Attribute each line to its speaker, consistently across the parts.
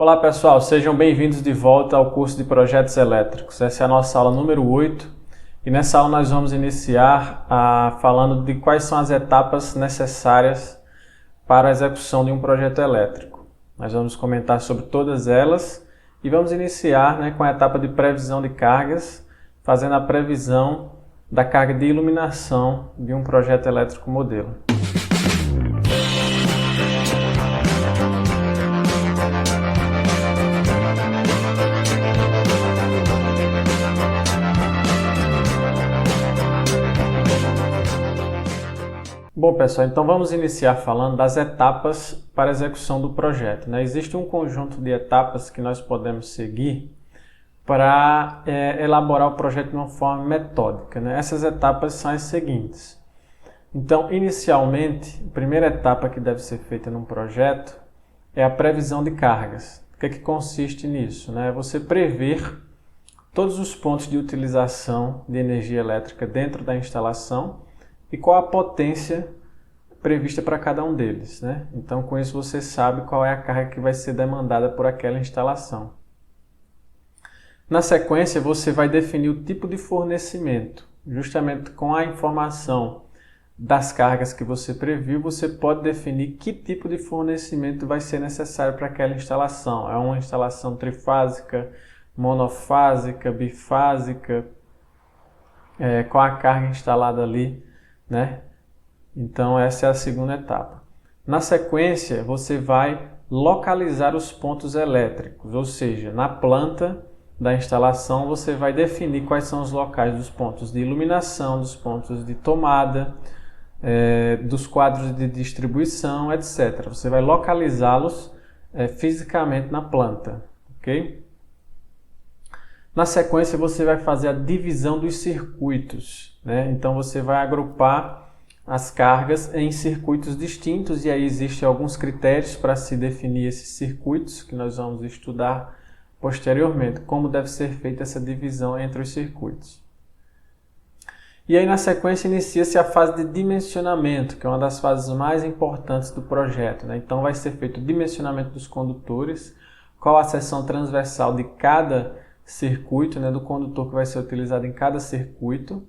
Speaker 1: Olá pessoal, sejam bem-vindos de volta ao curso de Projetos Elétricos. Essa é a nossa aula número 8 e nessa aula nós vamos iniciar falando de quais são as etapas necessárias para a execução de um projeto elétrico. Nós vamos comentar sobre todas elas e vamos iniciar com a etapa de previsão de cargas, fazendo a previsão da carga de iluminação de um projeto elétrico modelo. Bom pessoal, então vamos iniciar falando das etapas para a execução do projeto. Existe um conjunto de etapas que nós podemos seguir para elaborar o projeto de uma forma metódica. Essas etapas são as seguintes. Então, inicialmente, a primeira etapa que deve ser feita num projeto é a previsão de cargas. O que é que consiste nisso? É você prever todos os pontos de utilização de energia elétrica dentro da instalação e qual a potência prevista para cada um deles. Então, com isso você sabe qual é a carga que vai ser demandada por aquela instalação. Na sequência, você vai definir o tipo de fornecimento. Justamente com a informação das cargas que você previu, você pode definir que tipo de fornecimento vai ser necessário para aquela instalação. É uma instalação trifásica, monofásica, bifásica, qual a carga instalada ali, Então essa é a segunda etapa. Na sequência, você vai localizar os pontos elétricos, ou seja, na planta da instalação você vai definir quais são os locais dos pontos de iluminação, dos pontos de tomada, dos quadros de distribuição, etc. Você vai localizá-los fisicamente na planta, ok? Na sequência, você vai fazer a divisão dos circuitos, Então você vai agrupar as cargas em circuitos distintos e aí existem alguns critérios para se definir esses circuitos que nós vamos estudar posteriormente, como deve ser feita essa divisão entre os circuitos. E aí na sequência inicia-se a fase de dimensionamento, que é uma das fases mais importantes do projeto. Então vai ser feito o dimensionamento dos condutores, qual a seção transversal de cada circuito, do condutor que vai ser utilizado em cada circuito,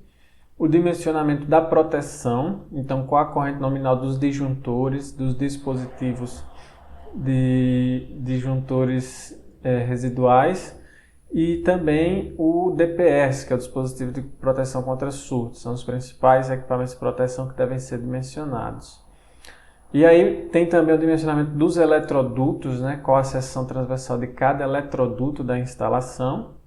Speaker 1: o dimensionamento da proteção, então qual a corrente nominal dos disjuntores, dos dispositivos de disjuntores residuais e também o DPS, que é o dispositivo de proteção contra surtos, são os principais equipamentos de proteção que devem ser dimensionados. E aí tem também o dimensionamento dos eletrodutos, qual a seção transversal de cada eletroduto da instalação.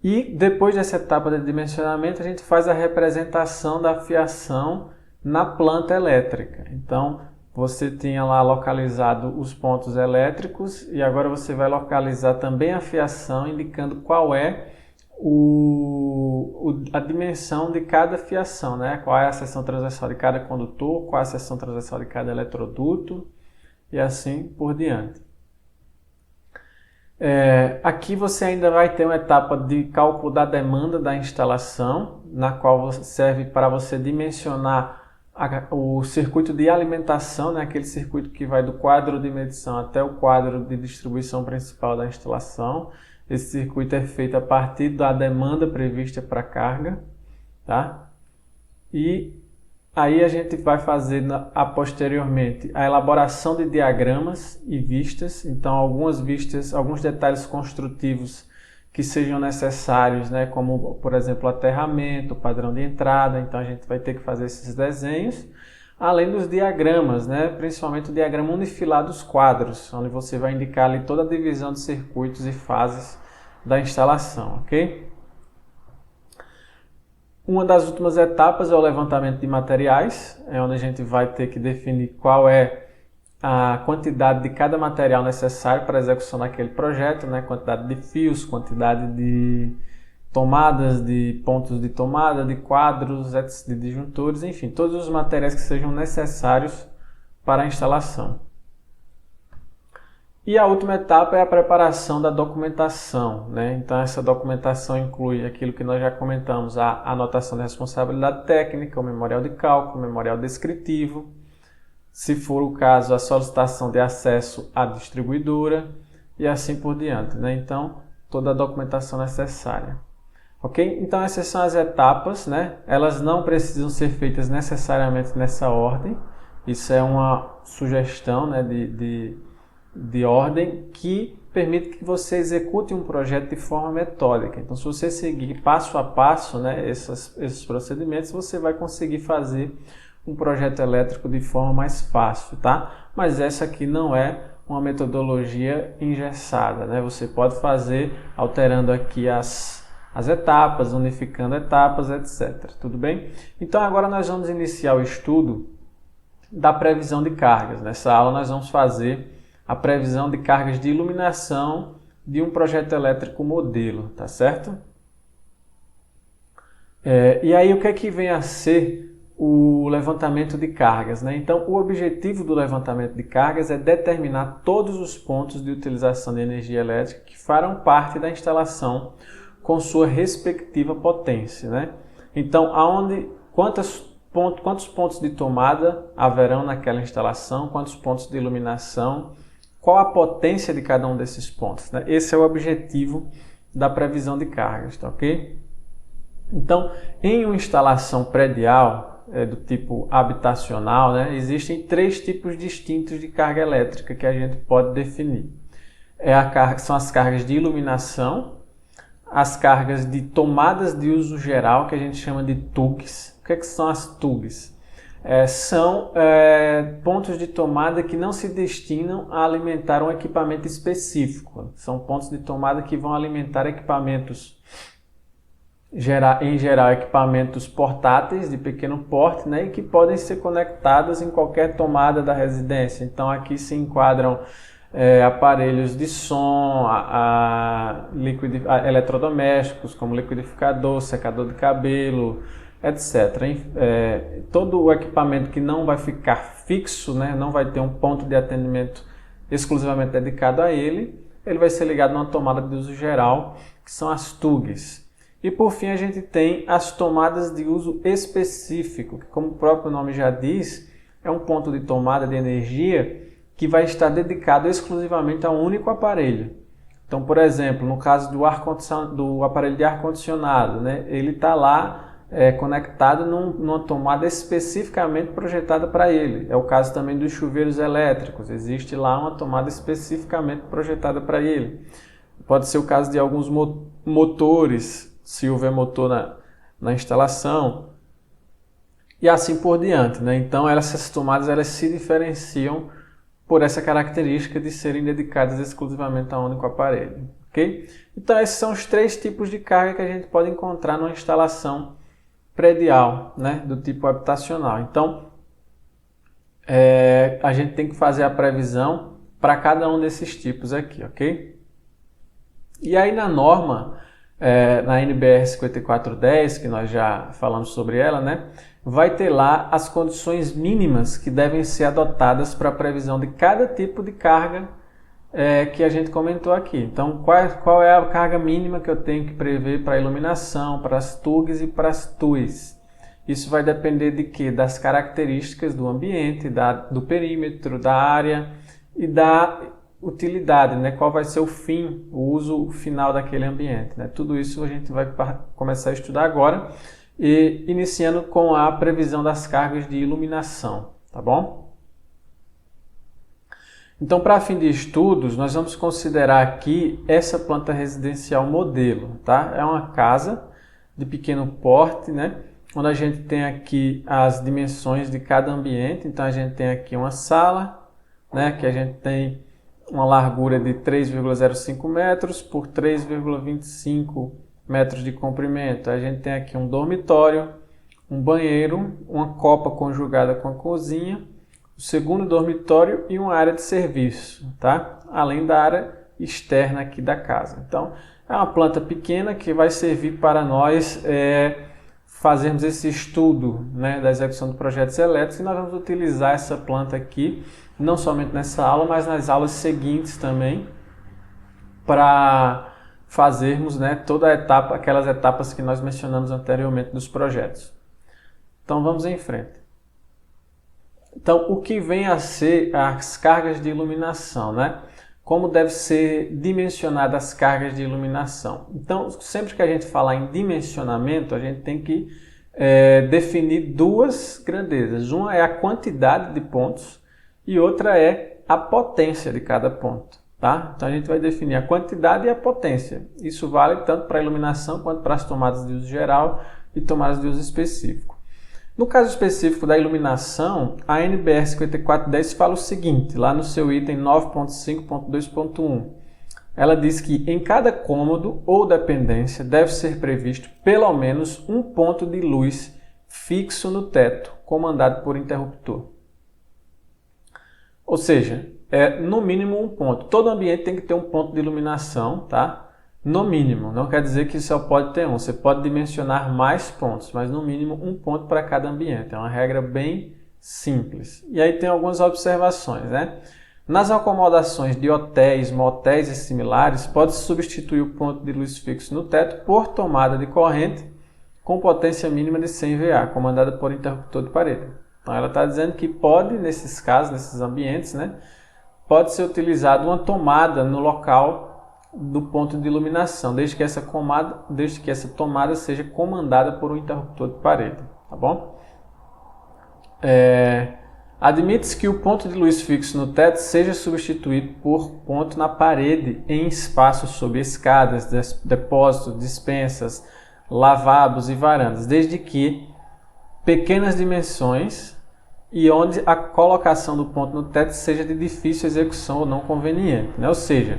Speaker 1: E depois dessa etapa de dimensionamento, a gente faz a representação da fiação na planta elétrica. Então, você tinha lá localizado os pontos elétricos e agora você vai localizar também a fiação, indicando qual é a dimensão de cada fiação, Qual é a seção transversal de cada condutor, qual é a seção transversal de cada eletroduto e assim por diante. Aqui você ainda vai ter uma etapa de cálculo da demanda da instalação, na qual serve para você dimensionar o circuito de alimentação, aquele circuito que vai do quadro de medição até o quadro de distribuição principal da instalação. Esse circuito é feito a partir da demanda prevista para a carga, E aí a gente vai fazer posteriormente a elaboração de diagramas e vistas, então alguns detalhes construtivos que sejam necessários, como por exemplo aterramento, padrão de entrada, então a gente vai ter que fazer esses desenhos, além dos diagramas, principalmente o diagrama unifilar dos quadros, onde você vai indicar ali toda a divisão de circuitos e fases da instalação, ok? Uma das últimas etapas é o levantamento de materiais, onde a gente vai ter que definir qual é a quantidade de cada material necessário para a execução daquele projeto, quantidade de fios, quantidade de tomadas, de pontos de tomada, de quadros, de disjuntores, enfim, todos os materiais que sejam necessários para a instalação. E a última etapa é a preparação da documentação, Então essa documentação inclui aquilo que nós já comentamos, a anotação de responsabilidade técnica, o memorial de cálculo, o memorial descritivo, se for o caso, a solicitação de acesso à distribuidora e assim por diante, né? Então, toda a documentação necessária. Ok? Então, essas são as etapas, né? Elas não precisam ser feitas necessariamente nessa ordem. Isso é uma sugestão, né, de ordem que permite que você execute um projeto de forma metódica. Então, se você seguir passo a passo, né, esses procedimentos, você vai conseguir fazer um projeto elétrico de forma mais fácil, tá? Mas essa aqui não é uma metodologia engessada, né? Você pode fazer alterando aqui as etapas, unificando etapas, etc. Tudo bem? Então agora nós vamos iniciar o estudo da previsão de cargas. Nessa aula nós vamos fazer a previsão de cargas de iluminação de um projeto elétrico modelo, tá certo? E aí o que é que vem a ser o levantamento de cargas, né? Então, o objetivo do levantamento de cargas é determinar todos os pontos de utilização de energia elétrica que farão parte da instalação com sua respectiva potência, né? Então, quantos pontos de tomada haverão naquela instalação, quantos pontos de iluminação, qual a potência de cada um desses pontos, né? Esse é o objetivo da previsão de cargas, tá ok? Então, em uma instalação predial, do tipo habitacional, né, existem 3 tipos distintos de carga elétrica que a gente pode definir. São as cargas de iluminação, as cargas de tomadas de uso geral, que a gente chama de TUGs. O que são as TUGs? São pontos de tomada que não se destinam a alimentar um equipamento específico. São pontos de tomada que vão alimentar equipamentos, em geral, equipamentos portáteis de pequeno porte, né, e que podem ser conectados em qualquer tomada da residência. Então, aqui se enquadram aparelhos de som, eletrodomésticos, como liquidificador, secador de cabelo, etc. Todo o equipamento que não vai ficar fixo, né, não vai ter um ponto de atendimento exclusivamente dedicado a ele vai ser ligado numa tomada de uso geral, que são as TUGs. E por fim a gente tem as tomadas de uso específico, que como o próprio nome já diz, é um ponto de tomada de energia que vai estar dedicado exclusivamente a um único aparelho. Então, por exemplo, no caso do aparelho de ar-condicionado, né, ele está lá conectado numa tomada especificamente projetada para ele. É o caso também dos chuveiros elétricos, existe lá uma tomada especificamente projetada para ele. Pode ser o caso de alguns motores, se houver motor na instalação, e assim por diante, né? Então, essas tomadas elas se diferenciam por essa característica de serem dedicadas exclusivamente a um único aparelho, ok? Então, esses são os 3 tipos de carga que a gente pode encontrar numa instalação predial, né? Do tipo habitacional. Então, a gente tem que fazer a previsão para cada um desses tipos aqui, ok? E aí, na norma, na NBR 5410, que nós já falamos sobre ela, né, vai ter lá as condições mínimas que devem ser adotadas para a previsão de cada tipo de carga que a gente comentou aqui. Então, qual é a carga mínima que eu tenho que prever para a iluminação, para as TUGs e para as TUIs? Isso vai depender de quê? Das características do ambiente, do perímetro, da área e da utilidade, né? Qual vai ser o fim, o uso final daquele ambiente, né? Tudo isso a gente vai começar a estudar agora, e iniciando com a previsão das cargas de iluminação, tá bom? Então, para fim de estudos, nós vamos considerar aqui essa planta residencial modelo, tá? É uma casa de pequeno porte, né? Onde a gente tem aqui as dimensões de cada ambiente. Então, a gente tem aqui uma sala, né? Que a gente tem uma largura de 3,05 metros por 3,25 metros de comprimento. A gente tem aqui um dormitório, um banheiro, uma copa conjugada com a cozinha, o segundo dormitório e uma área de serviço, tá? Além da área externa aqui da casa. Então, é uma planta pequena que vai servir para nós fazermos esse estudo, né, da execução de projetos elétricos, e nós vamos utilizar essa planta aqui, não somente nessa aula, mas nas aulas seguintes também, para fazermos, né, aquelas etapas que nós mencionamos anteriormente dos projetos. Então vamos em frente. Então, o que vem a ser as cargas de iluminação, né? Como deve ser dimensionada as cargas de iluminação. Então, sempre que a gente falar em dimensionamento, a gente tem que definir duas grandezas. Uma é a quantidade de pontos e outra é a potência de cada ponto. Tá? Então, a gente vai definir a quantidade e a potência. Isso vale tanto para a iluminação quanto para as tomadas de uso geral e tomadas de uso específico. No caso específico da iluminação, a NBR 5410 fala o seguinte, lá no seu item 9.5.2.1. Ela diz que em cada cômodo ou dependência deve ser previsto pelo menos um ponto de luz fixo no teto, comandado por interruptor. Ou seja, no mínimo um ponto. Todo ambiente tem que ter um ponto de iluminação, tá? No mínimo, não quer dizer que só pode ter um, você pode dimensionar mais pontos, mas no mínimo um ponto para cada ambiente, é uma regra bem simples. E aí tem algumas observações, né? Nas acomodações de hotéis, motéis e similares, pode-se substituir o ponto de luz fixo no teto por tomada de corrente com potência mínima de 100 VA, comandada por interruptor de parede. Então ela está dizendo que pode, nesses casos, nesses ambientes, né, pode ser utilizada uma tomada no local do ponto de iluminação, desde que essa tomada seja comandada por um interruptor de parede, tá bom? Admite-se que o ponto de luz fixo no teto seja substituído por ponto na parede em espaços sob escadas, depósitos, dispensas, lavabos e varandas, desde que pequenas dimensões e onde a colocação do ponto no teto seja de difícil execução ou não conveniente, né? Ou seja,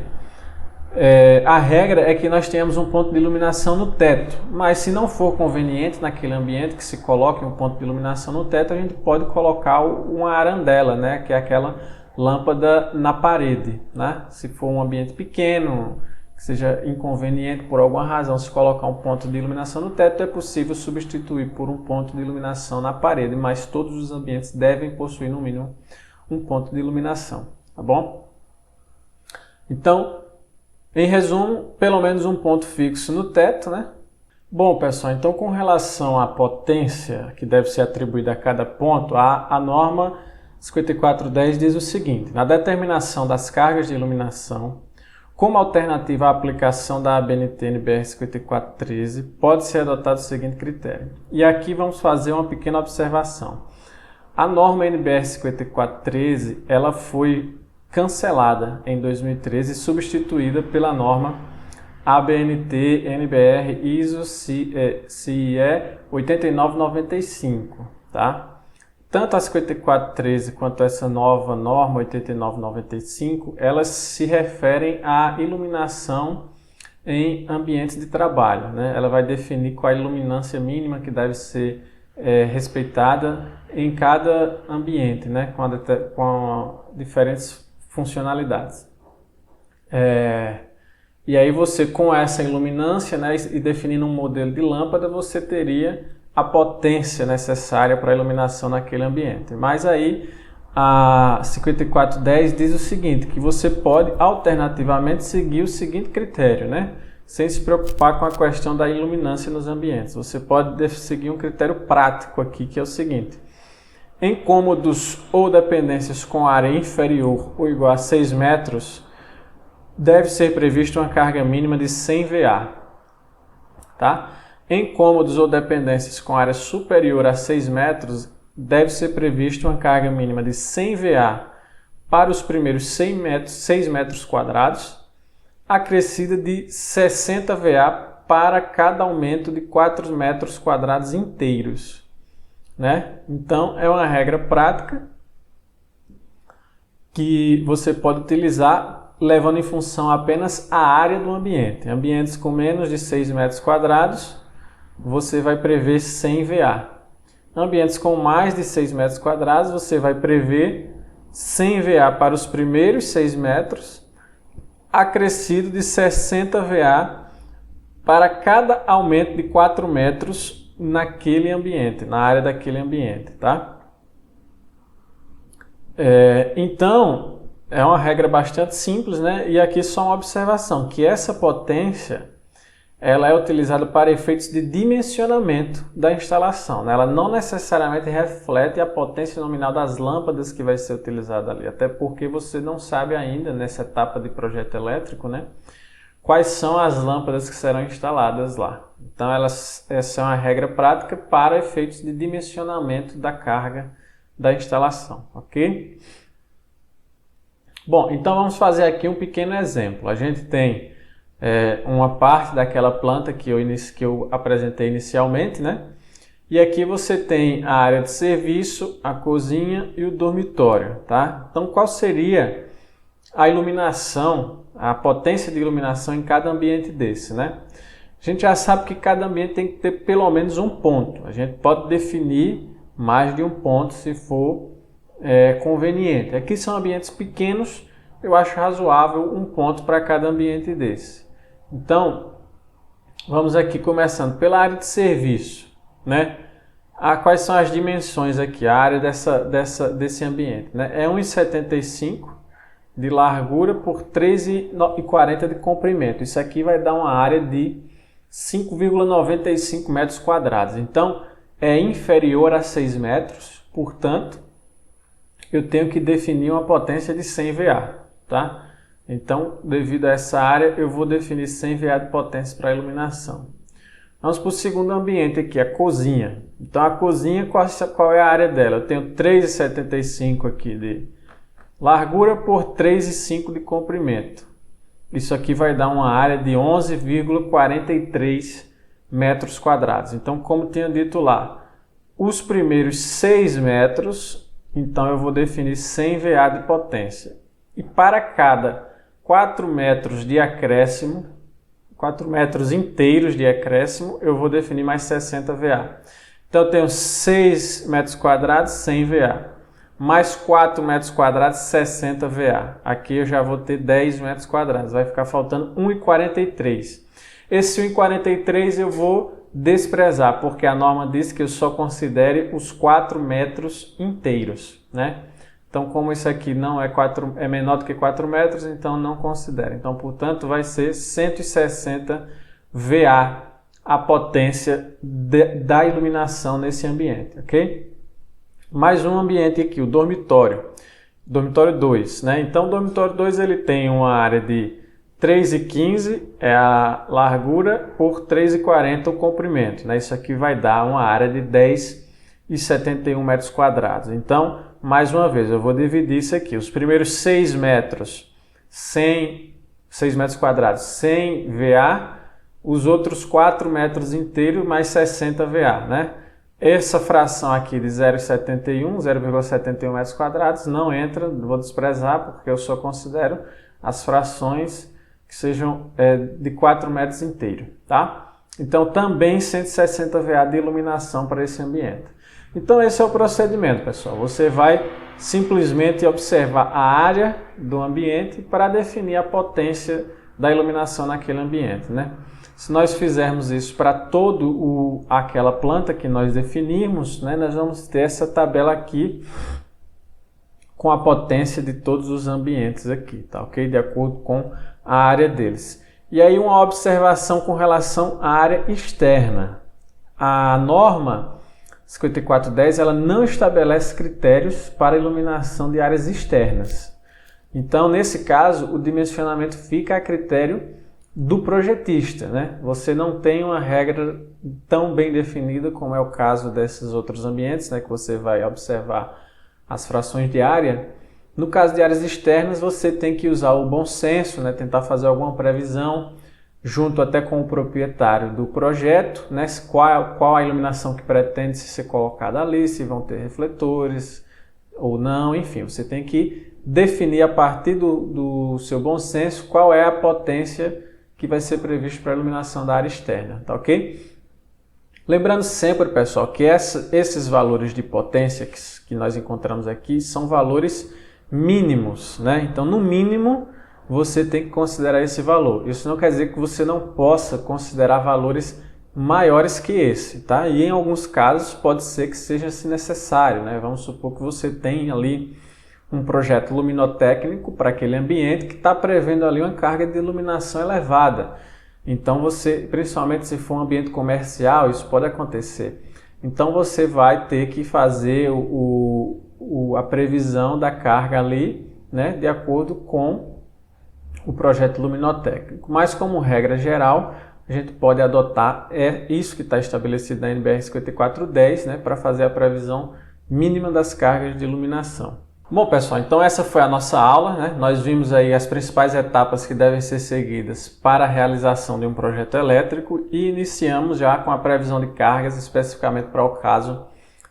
Speaker 1: a regra é que nós tenhamos um ponto de iluminação no teto, mas se não for conveniente naquele ambiente que se coloque um ponto de iluminação no teto, a gente pode colocar uma arandela, né, que é aquela lâmpada na parede, né? Se for um ambiente pequeno, que seja inconveniente por alguma razão se colocar um ponto de iluminação no teto, é possível substituir por um ponto de iluminação na parede, mas todos os ambientes devem possuir no mínimo um ponto de iluminação, tá bom? Então, em resumo, pelo menos um ponto fixo no teto, né? Bom, pessoal, então com relação à potência que deve ser atribuída a cada ponto, a norma 5410 diz o seguinte: na determinação das cargas de iluminação, como alternativa à aplicação da ABNT NBR 5413, pode-se adotar o seguinte critério. E aqui vamos fazer uma pequena observação. A norma NBR 5413, ela foi cancelada em 2013 e substituída pela norma ABNT NBR ISO CIE 8995, tá? Tanto a 5413 quanto essa nova norma 8995, elas se referem à iluminação em ambientes de trabalho, né? Ela vai definir qual a iluminância mínima que deve ser respeitada em cada ambiente, né? Com diferentes funcionalidades. E aí você, com essa iluminância, né, e definindo um modelo de lâmpada, você teria a potência necessária para a iluminação naquele ambiente. Mas aí a 5410 diz o seguinte, que você pode alternativamente seguir o seguinte critério, né? Sem se preocupar com a questão da iluminância nos ambientes. Você pode seguir um critério prático aqui, que é o seguinte: em cômodos ou dependências com área inferior ou igual a 6 metros, deve ser prevista uma carga mínima de 100 VA. Tá? Em cômodos ou dependências com área superior a 6 metros, deve ser prevista uma carga mínima de 100 VA para os primeiros 6 metros quadrados, acrescida de 60 VA para cada aumento de 4 metros quadrados inteiros. Né? Então, é uma regra prática que você pode utilizar levando em função apenas a área do ambiente. Em ambientes com menos de 6 metros quadrados, você vai prever 100 VA. Em ambientes com mais de 6 metros quadrados, você vai prever 100 VA para os primeiros 6 metros, acrescido de 60 VA para cada aumento de 4 metros naquele ambiente, na área daquele ambiente, tá? Então, é uma regra bastante simples, né? E aqui só uma observação, que essa potência, ela é utilizada para efeitos de dimensionamento da instalação, né? Ela não necessariamente reflete a potência nominal das lâmpadas que vai ser utilizada ali, até porque você não sabe ainda, nessa etapa de projeto elétrico, né, quais são as lâmpadas que serão instaladas lá. Então, essa é uma regra prática para efeitos de dimensionamento da carga da instalação, ok? Bom, então vamos fazer aqui um pequeno exemplo. A gente tem uma parte daquela planta que eu apresentei inicialmente, né? E aqui você tem a área de serviço, a cozinha e o dormitório, tá? Então, qual seria a iluminação, a potência de iluminação em cada ambiente desse, né? A gente já sabe que cada ambiente tem que ter pelo menos um ponto. A gente pode definir mais de um ponto se for conveniente. Aqui são ambientes pequenos, eu acho razoável um ponto para cada ambiente desse. Então, vamos aqui começando pela área de serviço, né? Quais são as dimensões aqui, a área desse ambiente, né? É 1,75 de largura por 3,40 de comprimento. Isso aqui vai dar uma área de 5,95 metros quadrados. Então, é inferior a 6 metros, portanto, eu tenho que definir uma potência de 100 VA, tá? Então, devido a essa área, eu vou definir 100 VA de potência para a iluminação. Vamos para o segundo ambiente aqui, a cozinha. Então, a cozinha, qual é a área dela? Eu tenho 3,75 aqui de largura por 3,5 de comprimento. Isso aqui vai dar uma área de 11,43 metros quadrados. Então, como tinha dito lá, os primeiros 6 metros, então eu vou definir 100 VA de potência. E para cada 4 metros de acréscimo, 4 metros inteiros de acréscimo, eu vou definir mais 60 VA. Então eu tenho 6 metros quadrados, 100 VA. Mais 4 metros quadrados, 60 VA. Aqui eu já vou ter 10 metros quadrados, vai ficar faltando 1,43. Esse 1,43 eu vou desprezar, porque a norma diz que eu só considere os 4 metros inteiros, né? Então, como isso aqui não é menor do que 4 metros, então não considero. Então, portanto, vai ser 160 VA a potência da iluminação nesse ambiente, ok? Mais um ambiente aqui, o dormitório. Dormitório 2, né? Então, o dormitório 2 ele tem uma área de 3,15 é a largura por 3,40 o comprimento, né? Isso aqui vai dar uma área de 10,71 metros quadrados. Então, mais uma vez, eu vou dividir isso aqui. Os primeiros 6 metros, 6 metros quadrados, 100 VA. Os outros 4 metros inteiros, mais 60 VA, né? Essa fração aqui de 0,71 metros quadrados não entra, vou desprezar, porque eu só considero as frações que sejam de 4 metros inteiros, tá? Então, também 160 VA de iluminação para esse ambiente. Então, esse é o procedimento, pessoal. Você vai simplesmente observar a área do ambiente para definir a potência da iluminação naquele ambiente, né? Se nós fizermos isso para toda aquela planta que nós definimos, né, nós vamos ter essa tabela aqui com a potência de todos os ambientes aqui, tá ok? De acordo com a área deles. E aí uma observação com relação à área externa. A norma 5410 ela não estabelece critérios para iluminação de áreas externas. Então, nesse caso, o dimensionamento fica a critério do projetista, né? Você não tem uma regra tão bem definida como é o caso desses outros ambientes, né? Que você vai observar as frações de área. No caso de áreas externas, você tem que usar o bom senso, né? Tentar fazer alguma previsão junto até com o proprietário do projeto, né? Qual a iluminação que pretende ser colocada ali, se vão ter refletores ou não, enfim, você tem que definir a partir do seu bom senso qual é a potência que vai ser prevista para a iluminação da área externa, tá ok? Lembrando sempre, pessoal, que esses valores de potência que nós encontramos aqui são valores mínimos, né? Então, no mínimo, você tem que considerar esse valor. Isso não quer dizer que você não possa considerar valores maiores que esse, tá? E em alguns casos pode ser que seja assim necessário, né? Vamos supor que você tem ali um projeto luminotécnico para aquele ambiente que está prevendo ali uma carga de iluminação elevada. Então você, principalmente se for um ambiente comercial, isso pode acontecer. Então você vai ter que fazer a previsão da carga ali, né, de acordo com o projeto luminotécnico. Mas como regra geral, a gente pode adotar isso que está estabelecido na NBR 5410, né, para fazer a previsão mínima das cargas de iluminação. Bom, pessoal, então essa foi a nossa aula, né? Nós vimos aí as principais etapas que devem ser seguidas para a realização de um projeto elétrico e iniciamos já com a previsão de cargas, especificamente para o caso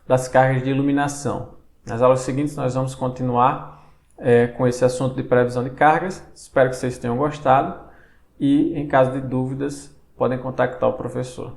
Speaker 1: das cargas de iluminação. Nas aulas seguintes nós vamos continuar com esse assunto de previsão de cargas. Espero que vocês tenham gostado e, em caso de dúvidas, podem contactar o professor.